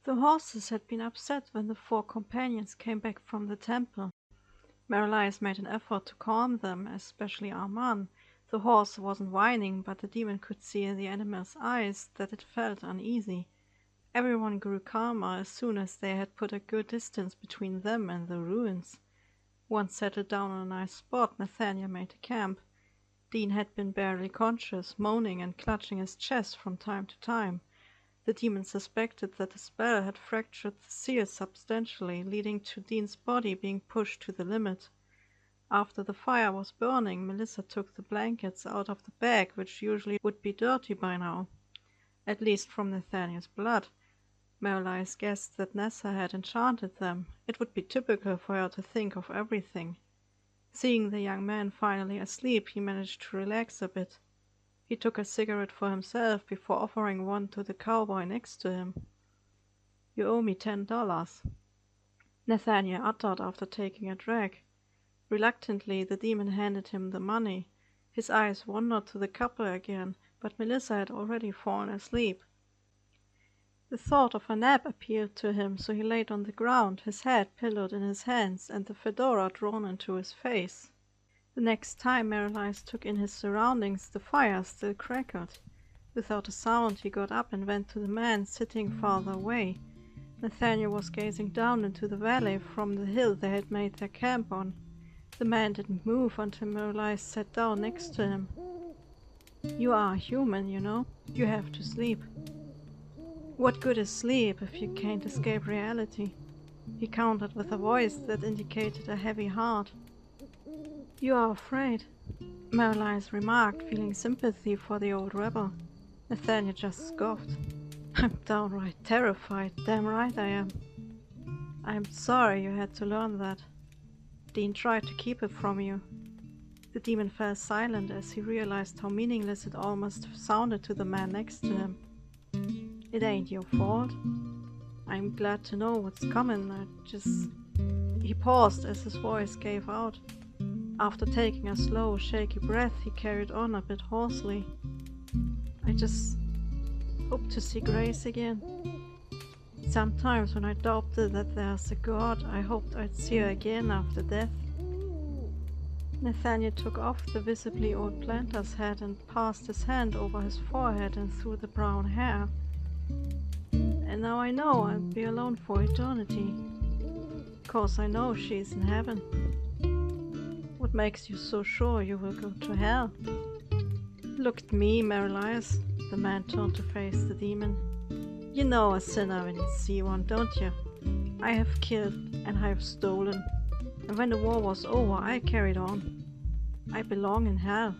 The horses had been upset when the four companions came back from the temple. Merlias made an effort to calm them, especially Armand. The horse wasn't whining, but the demon could see in the animal's eyes that it felt uneasy. Everyone grew calmer as soon as they had put a good distance between them and the ruins. Once settled down on a nice spot, Nathaniel made a camp. Dean had been barely conscious, moaning and clutching his chest from time to time. The demon suspected that the spell had fractured the seal substantially, leading to Dean's body being pushed to the limit. After the fire was burning, Melissa took the blankets out of the bag, which usually would be dirty by now, at least from Nathaniel's blood. Merlias guessed that Nessa had enchanted them. It would be typical for her to think of everything. Seeing the young man finally asleep, he managed to relax a bit. He took a cigarette for himself before offering one to the cowboy next to him. "You owe me $10, Nathaniel uttered after taking a drag. Reluctantly, the demon handed him the money. His eyes wandered to the couple again, but Melissa had already fallen asleep. The thought of a nap appealed to him, so he laid on the ground, his head pillowed in his hands and the fedora drawn into his face. The next time Merlias took in his surroundings, the fire still crackled. Without a sound, he got up and went to the man sitting farther away. Nathaniel was gazing down into the valley from the hill they had made their camp on. The man didn't move until Merlias sat down next to him. "You are human, you know. You have to sleep." "What good is sleep if you can't escape reality?" he countered with a voice that indicated a heavy heart. "You are afraid," Merlias remarked, feeling sympathy for the old rebel. Nathaniel just scoffed. "I'm downright terrified, damn right I am." "I'm sorry you had to learn that. Dean tried to keep it from you." The demon fell silent as he realized how meaningless it almost sounded to the man next to him. "It ain't your fault. I'm glad to know what's coming. He paused as his voice gave out. After taking a slow, shaky breath, he carried on a bit hoarsely. "I just hope to see Grace again. Sometimes when I doubted that there's a God, I hoped I'd see her again after death." Nathaniel took off the visibly old planter's hat and passed his hand over his forehead and through the brown hair. "And now I know I'll be alone for eternity. 'Cause I know she's in heaven." "What makes you so sure you will go to hell?" "Look at me, Merlias." The man turned to face the demon. "You know a sinner when you see one, don't you? I have killed and I have stolen. And when the war was over, I carried on. I belong in hell."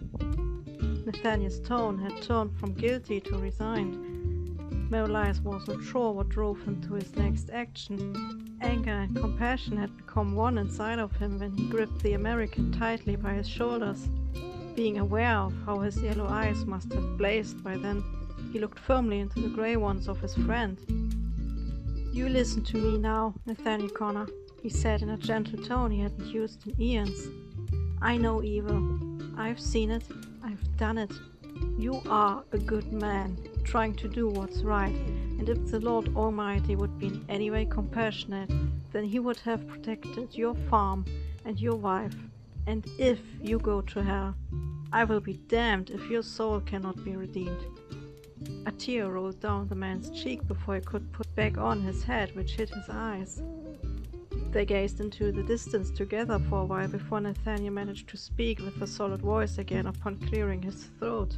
Nathaniel's tone had turned from guilty to resigned. Merlias wasn't sure what drove him to his next action. Anger and compassion had become one inside of him when he gripped the American tightly by his shoulders. Being aware of how his yellow eyes must have blazed by then, he looked firmly into the grey ones of his friend. "You listen to me now, Nathaniel Connor," he said in a gentle tone he hadn't used in eons. "I know evil. I've seen it. I've done it. You are a good man, trying to do what's right, and if the Lord Almighty would be in any way compassionate, then he would have protected your farm and your wife. And if you go to hell, I will be damned if your soul cannot be redeemed." A tear rolled down the man's cheek before he could put back on his hat, which hid his eyes. They gazed into the distance together for a while before Nathaniel managed to speak with a solid voice again upon clearing his throat.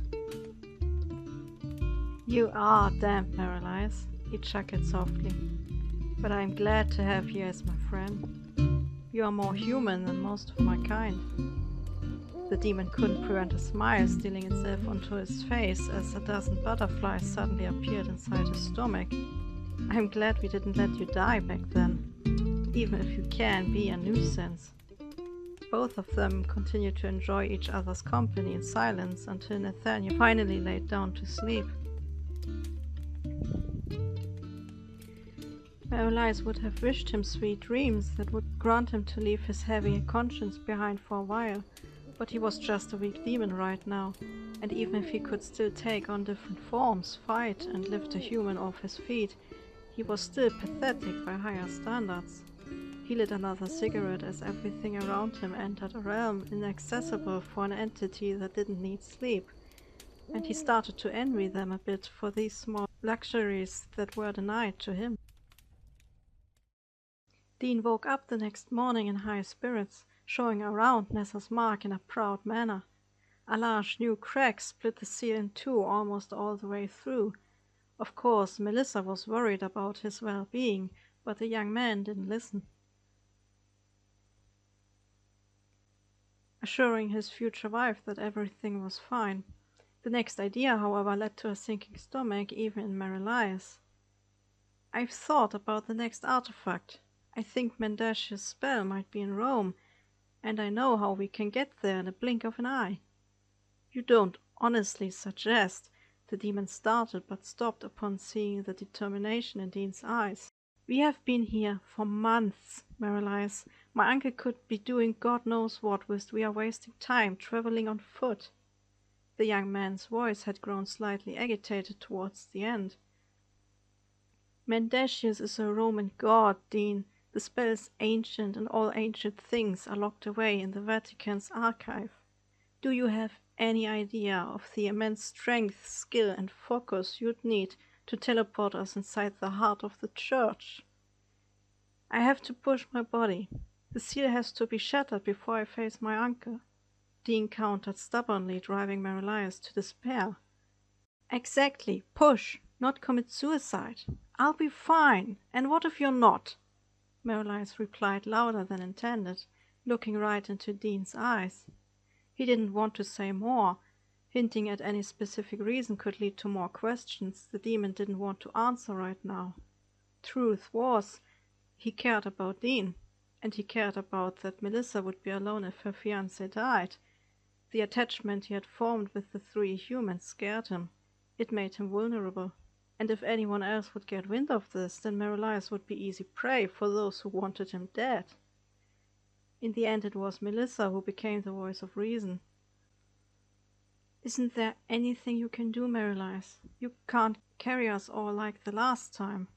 "You are damned, Merlias," he chuckled softly. "But I am glad to have you as my friend. You are more human than most of my kind." The demon couldn't prevent a smile stealing itself onto his face as a dozen butterflies suddenly appeared inside his stomach. "I'm glad we didn't let you die back then, even if you can be a nuisance." Both of them continued to enjoy each other's company in silence until Nathaniel finally laid down to sleep. Merlias would have wished him sweet dreams that would grant him to leave his heavy conscience behind for a while, but he was just a weak demon right now, and even if he could still take on different forms, fight, and lift a human off his feet, He was still pathetic by higher standards. He lit another cigarette as everything around him entered a realm inaccessible for an entity that didn't need sleep, and he started to envy them a bit for these small luxuries that were denied to him. Dean woke up the next morning in high spirits, showing around Nessa's mark in a proud manner. A large new crack split the seal in two almost all the way through. Of course, Melissa was worried about his well-being, but the young man didn't listen. Assuring his future wife that everything was fine. The next idea, however, led to a sinking stomach even in Marielias. "I've thought about the next artifact. I think Mendash's spell might be in Rome, and I know how we can get there in a blink of an eye." "You don't honestly suggest—" The demon started, but stopped upon seeing the determination in Dean's eyes. "We have been here for months, Marielias. My uncle could be doing God knows what whilst we are wasting time traveling on foot." The young man's voice had grown slightly agitated towards the end. "Mendashius is a Roman god, Dean. The spell is ancient, and all ancient things are locked away in the Vatican's archive. Do you have any idea of the immense strength, skill, and focus you'd need to teleport us inside the heart of the church?" "I have to push my body. The seal has to be shattered before I face my uncle," Dean countered stubbornly, driving Marielias to despair. "Exactly. Push, not commit suicide. I'll be fine. And what if you're not?" Marielias replied louder than intended, looking right into Dean's eyes. He didn't want to say more. Hinting at any specific reason could lead to more questions the demon didn't want to answer right now. Truth was, he cared about Dean, and he cared about that Melissa would be alone if her fiancé died. The attachment he had formed with the three humans scared him. It made him vulnerable. And if anyone else would get wind of this, then Marielias would be easy prey for those who wanted him dead. In the end, it was Melissa who became the voice of reason. "Isn't there anything you can do, Marielias? You can't carry us all like the last time.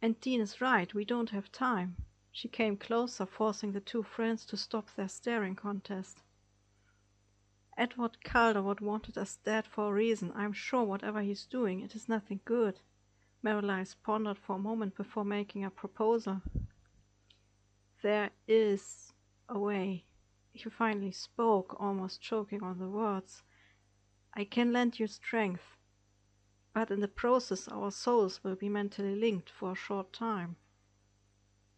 And Dean is right, we don't have time." She came closer, forcing the two friends to stop their staring contest. "Edward Calderwood wanted us dead for a reason. I'm sure whatever he's doing, it is nothing good." Marielias pondered for a moment before making a proposal. "There is a way." He finally spoke, almost choking on the words. "I can lend you strength, but in the process our souls will be mentally linked for a short time."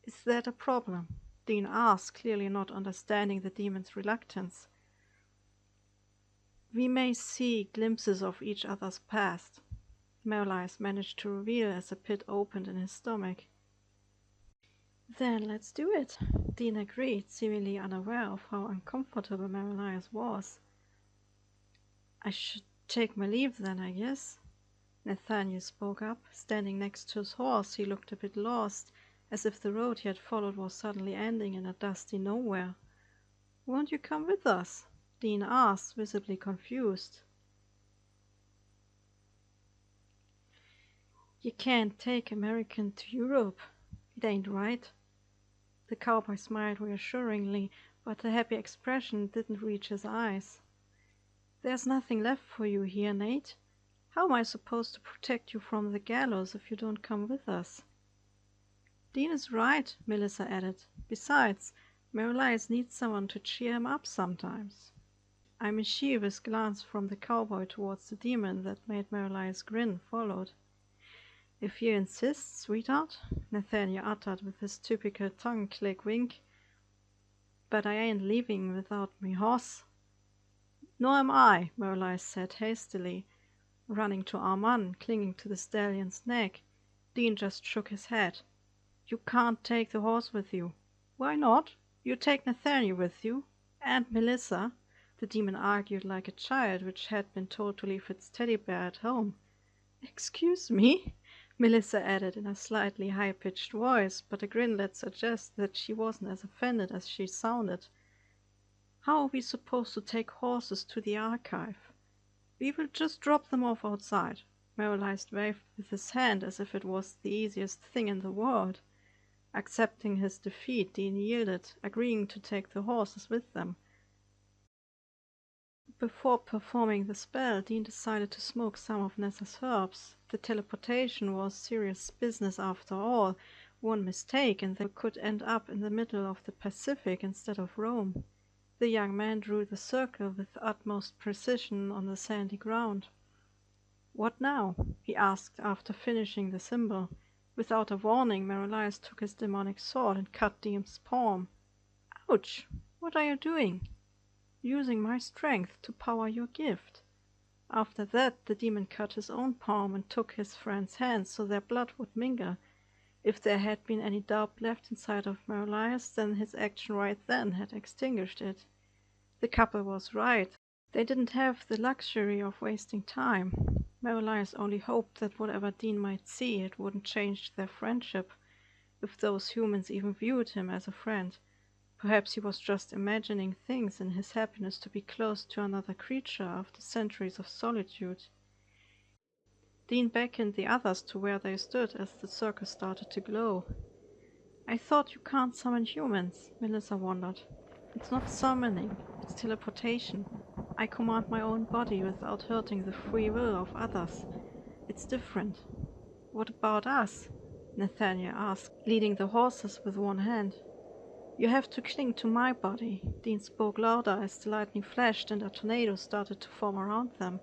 "Is that a problem?" Dean asked, clearly not understanding the demon's reluctance. "We may see glimpses of each other's past," Marielias managed to reveal as a pit opened in his stomach. "Then let's do it," Dean agreed, seemingly unaware of how uncomfortable Marielias was. "I should take my leave then, I guess." Nathaniel spoke up. Standing next to his horse, he looked a bit lost, as if the road he had followed was suddenly ending in a dusty nowhere. "Won't you come with us?" Dean asked, visibly confused. "You can't take American to Europe. It ain't right." The cowboy smiled reassuringly, but the happy expression didn't reach his eyes. "There's nothing left for you here, Nate. How am I supposed to protect you from the gallows if you don't come with us?" "Dean is right," Melissa added. "Besides, Marielias needs someone to cheer him up sometimes." A mischievous glance from the cowboy towards the demon that made Marielias grin followed. "If you insist, sweetheart," Nathaniel uttered with his typical tongue-click wink. "But I ain't leaving without me hoss." "Nor am I," Marielias said hastily, running to Armand, clinging to the stallion's neck. Dean just shook his head. "You can't take the horse with you." "Why not? You take Nathaniel with you. And Melissa," the demon argued like a child which had been told to leave its teddy bear at home. "Excuse me," Melissa added in a slightly high-pitched voice, but a grin let suggest that she wasn't as offended as she sounded. "How are we supposed to take horses to the archive? We will just drop them off outside. Merrill waved with his hand as if it was the easiest thing in the world. Accepting his defeat, Dean yielded, agreeing to take the horses with them. Before performing the spell, Dean decided to smoke some of Nessa's herbs. The teleportation was serious business after all. One mistake and they could end up in the middle of the Pacific instead of Rome. The young man drew the circle with utmost precision on the sandy ground. "What now?" he asked after finishing the symbol. Without a warning, Merrill took his demonic sword and cut Dean's palm. "Ouch! What are you doing?" "Using my strength to power your gift." After that, the demon cut his own palm and took his friend's hand so their blood would mingle. If there had been any doubt left inside of Merrill, then his action right then had extinguished it. The couple was right. They didn't have the luxury of wasting time. Merrill only hoped that whatever Dean might see, it wouldn't change their friendship, if those humans even viewed him as a friend. Perhaps he was just imagining things in his happiness to be close to another creature after centuries of solitude. Dean beckoned the others to where they stood as the circle started to glow. "I thought you can't summon humans," Melissa wondered. "It's not summoning, it's teleportation. I command my own body without hurting the free will of others. It's different." "What about us?" Nathaniel asked, leading the horses with one hand. "You have to cling to my body." Dean spoke louder as the lightning flashed and a tornado started to form around them.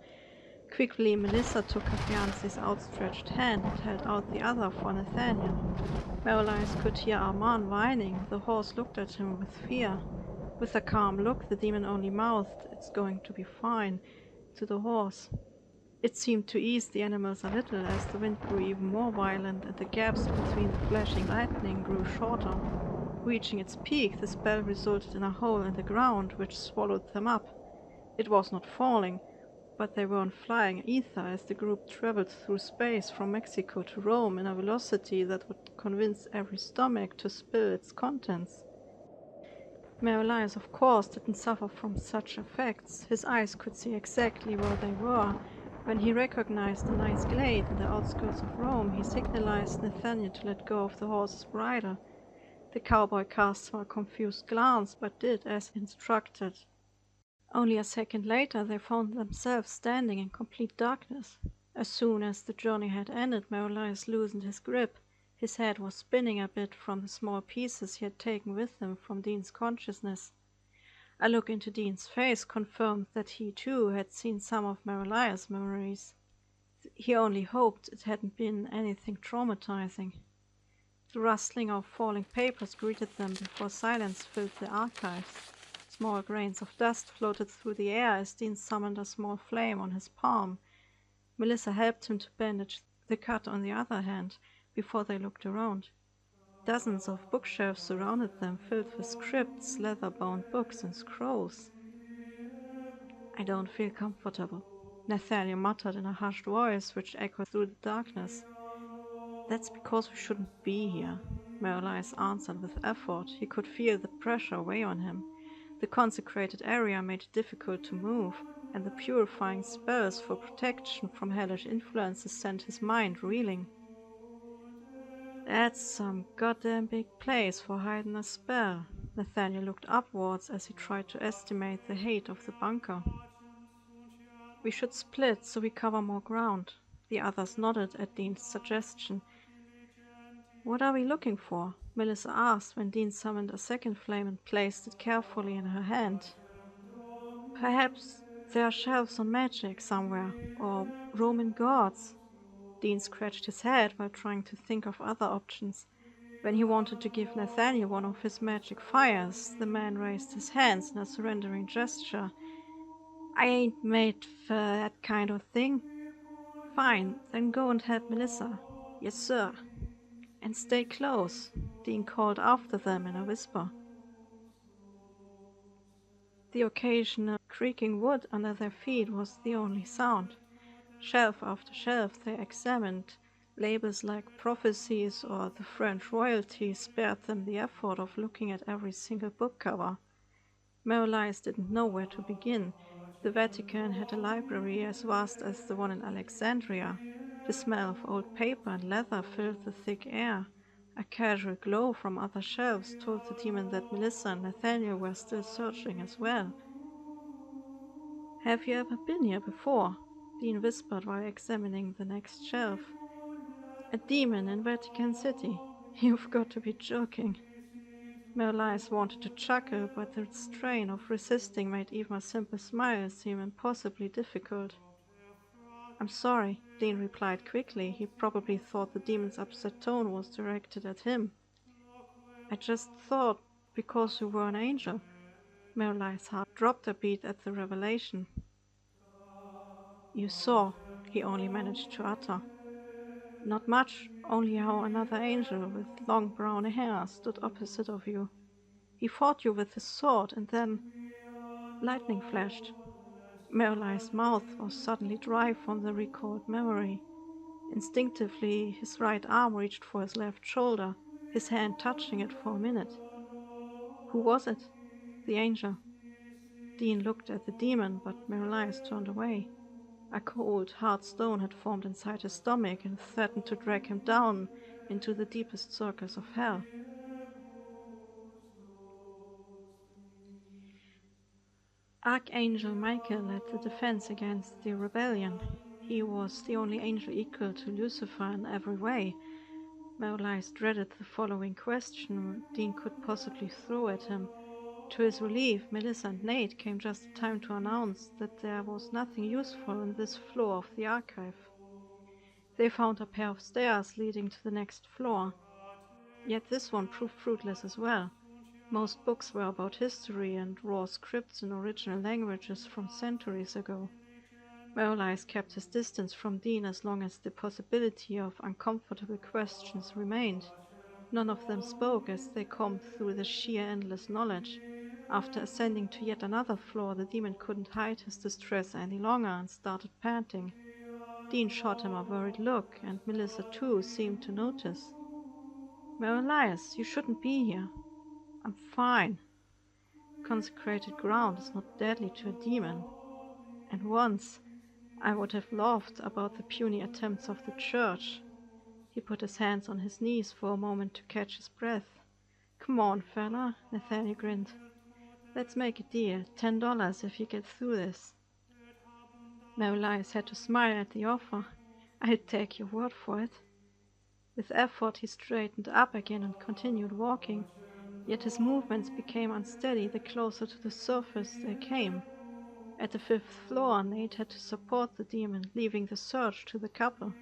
Quickly, Melissa took her fiancé's outstretched hand and held out the other for Nathaniel. Merrill could hear Armand whining. The horse looked at him with fear. With a calm look, the demon only mouthed, "It's going to be fine," to the horse. It seemed to ease the animals a little as the wind grew even more violent and the gaps between the flashing lightning grew shorter. Reaching its peak, the spell resulted in a hole in the ground which swallowed them up. It was not falling, but they were on flying ether as the group traveled through space from Mexico to Rome in a velocity that would convince every stomach to spill its contents. Merrill, of course, didn't suffer from such effects. His eyes could see exactly where they were. When he recognized a nice glade in the outskirts of Rome, he signalized Nathaniel to let go of the horse's bridle. The cowboy cast a confused glance, but did as instructed. Only a second later, they found themselves standing in complete darkness. As soon as the journey had ended, Merrill loosened his grip. His head was spinning a bit from the small pieces he had taken with him from Dean's consciousness. A look into Dean's face confirmed that he, too, had seen some of Merrill's memories. He only hoped it hadn't been anything traumatizing. The rustling of falling papers greeted them before silence filled the archives. Small grains of dust floated through the air as Dean summoned a small flame on his palm. Melissa helped him to bandage the cut on the other hand before they looked around. Dozens of bookshelves surrounded them, filled with scripts, leather-bound books, and scrolls. "I don't feel comfortable," Nathaniel muttered in a hushed voice which echoed through the darkness. "That's because we shouldn't be here," Merrill answered with effort. He could feel the pressure weigh on him. The consecrated area made it difficult to move, and the purifying spells for protection from hellish influences sent his mind reeling. "That's some goddamn big place for hiding a spell." Nathaniel looked upwards as he tried to estimate the height of the bunker. "We should split so we cover more ground." The others nodded at Dean's suggestion. "What are we looking for?" Melissa asked when Dean summoned a second flame and placed it carefully in her hand. "Perhaps there are shelves on magic somewhere, or Roman gods." Dean scratched his head while trying to think of other options. When he wanted to give Nathaniel one of his magic fires, the man raised his hands in a surrendering gesture. "I ain't made for that kind of thing." "Fine, then go and help Melissa." "Yes, sir." "And stay close," Dean called after them in a whisper. The occasional creaking wood under their feet was the only sound. Shelf after shelf they examined. Labels like prophecies or the French royalty spared them the effort of looking at every single book cover. Merrill didn't know where to begin. The Vatican had a library as vast as the one in Alexandria. The smell of old paper and leather filled the thick air. A casual glow from other shelves told the demon that Melissa and Nathaniel were still searching as well. "Have you ever been here before?" Dean whispered while examining the next shelf. "A demon in Vatican City? You've got to be joking." Merlice wanted to chuckle, but the strain of resisting made even a simple smile seem impossibly difficult. "I'm sorry," Dean replied quickly. He probably thought the demon's upset tone was directed at him. "I just thought, because you were an angel." Merlice's heart dropped a beat at the revelation. "You saw," he only managed to utter. "Not much, only how another angel with long brown hair stood opposite of you. He fought you with his sword, and then lightning flashed." Merlice's mouth was suddenly dry from the recalled memory. Instinctively, his right arm reached for his left shoulder, his hand touching it for a minute. "Who was it?" "The angel." Dean looked at the demon, but Merlice turned away. A cold, hard stone had formed inside his stomach and threatened to drag him down into the deepest circles of hell. Archangel Michael led the defense against the rebellion. He was the only angel equal to Lucifer in every way. Merlice dreaded the following question Dean could possibly throw at him. To his relief, Melissa and Nate came just in time to announce that there was nothing useful in this floor of the archive. They found a pair of stairs leading to the next floor. Yet this one proved fruitless as well. Most books were about history and raw scripts in original languages from centuries ago. Merlice kept his distance from Dean as long as the possibility of uncomfortable questions remained. None of them spoke as they combed through the sheer endless knowledge. After ascending to yet another floor, the demon couldn't hide his distress any longer and started panting. Dean shot him a worried look, and Melissa too seemed to notice. "Merlice, you shouldn't be here." "I'm fine." Consecrated ground is not deadly to a demon. And once I would have laughed about the puny attempts of the church. He put his hands on his knees for a moment to catch his breath. "Come on, fella," Nathaniel grinned. "Let's make a deal. $10 if you get through this." Merlice had to smile at the offer. "I'll take your word for it." With effort he straightened up again and continued walking, yet his movements became unsteady the closer to the surface they came. At the 5th floor, Nate had to support the demon, leaving the search to the couple.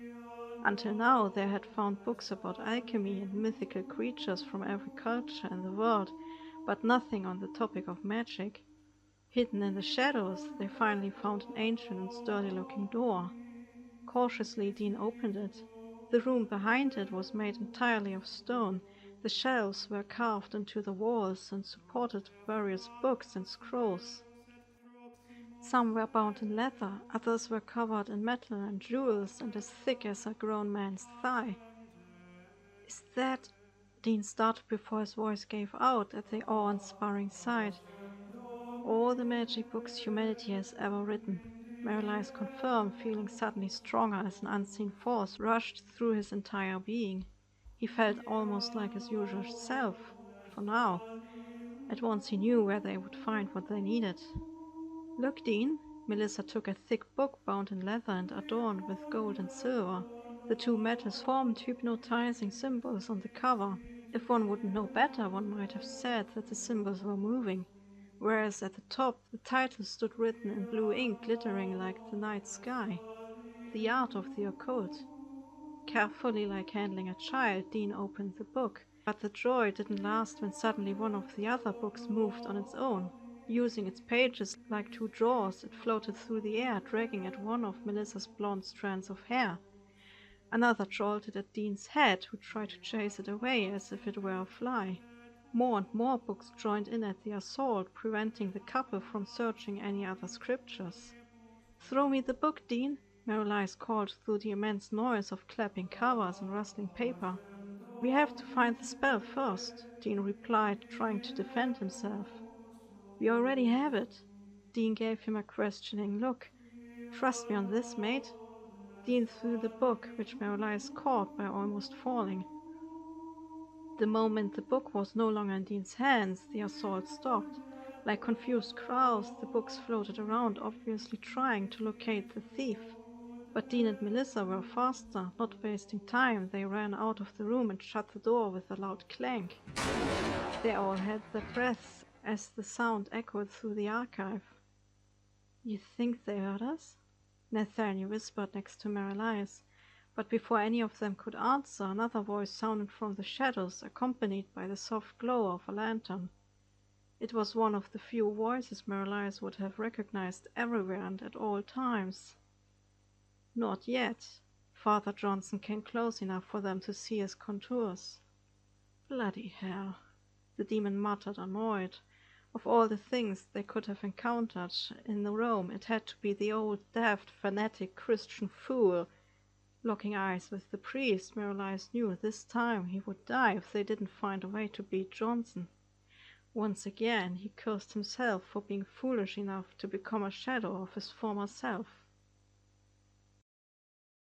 Until now, they had found books about alchemy and mythical creatures from every culture in the world, but nothing on the topic of magic. Hidden in the shadows, they finally found an ancient and sturdy-looking door. Cautiously, Dean opened it. The room behind it was made entirely of stone. The shelves were carved into the walls and supported various books and scrolls. Some were bound in leather, others were covered in metal and jewels and as thick as a grown man's thigh. "Is that—" Dean started before his voice gave out at the awe-inspiring sight. "All the magic books humanity has ever written," Merlice confirmed, feeling suddenly stronger as an unseen force rushed through his entire being. He felt almost like his usual self, for now. At once he knew where they would find what they needed. "Look, Dean." Melissa took a thick book bound in leather and adorned with gold and silver. The two metals formed hypnotizing symbols on the cover. If one wouldn't know better, one might have said that the symbols were moving, whereas at the top the title stood written in blue ink glittering like the night sky. "The Art of the Occult." Carefully, like handling a child, Dean opened the book, but the joy didn't last when suddenly one of the other books moved on its own. Using its pages like two jaws, it floated through the air, dragging at one of Melissa's blonde strands of hair. Another jolted at Dean's head, who tried to chase it away as if it were a fly. More and more books joined in at the assault, preventing the couple from searching any other scriptures. "Throw me the book, Dean," Merlice called through the immense noise of clapping covers and rustling paper. "We have to find the spell first," Dean replied, trying to defend himself. "We already have it." Dean gave him a questioning look. "Trust me on this, mate." Dean threw the book, which Merlice caught by almost falling. The moment the book was no longer in Dean's hands, the assault stopped. Like confused crows, the books floated around, obviously trying to locate the thief. But Dean and Melissa were faster. Not wasting time, they ran out of the room and shut the door with a loud clank. They all held their breaths as the sound echoed through the archive. "You think they heard us?" Nathaniel whispered next to Merlice. But before any of them could answer, another voice sounded from the shadows, accompanied by the soft glow of a lantern. It was one of the few voices Merlice would have recognized everywhere and at all times. Not yet. Father Johnson came close enough for them to see his contours. "Bloody hell," the demon muttered, annoyed. Of all the things they could have encountered in Rome, it had to be the old, daft, fanatic Christian fool. Locking eyes with the priest, Merlice knew this time he would die if they didn't find a way to beat Johnson. Once again he cursed himself for being foolish enough to become a shadow of his former self.